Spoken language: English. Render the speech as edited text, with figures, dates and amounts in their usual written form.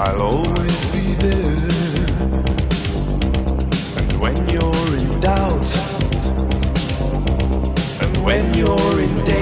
I'll always be there. And when you're in doubt, and when you're in danger,